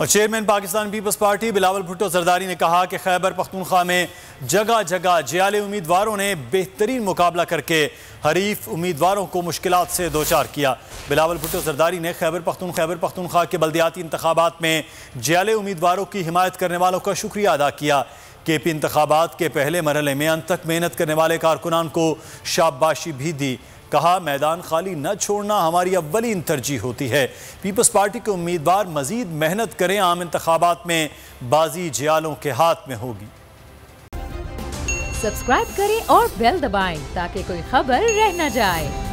और chairman Pakistan peoples party Bilawal Bhutto Zardari ने कहा कि खैबर पख्तूनख्वा में जगह जगह जियाले उम्मीदवारों ने बेहतरीन मुकाबला करके हरीफ उम्मीदवारों को मुश्किलात से दोचार किया। बिलावल भुट्टो जरदारी ने खैबर पख्तूनख्वा के बल्दियाती इंतखाबात में जियाले उम्मीदवारों की हिमायत करने वालों का शुक्रिया अदा किया। केपी इंतखाबात के पहले मरहले में अंत तक मेहनत करने वाले कारकुनान को शाबाशी भी दी। कहा, मैदान खाली न छोड़ना हमारी अव्वलीन तरजीह होती है। पीपल्स पार्टी के उम्मीदवार मजीद मेहनत करें, आम इंतखाबात में बाजी जियालों के हाथ में होगी। सब्सक्राइब करें और बेल दबाएं ताकि कोई खबर रह न जाए।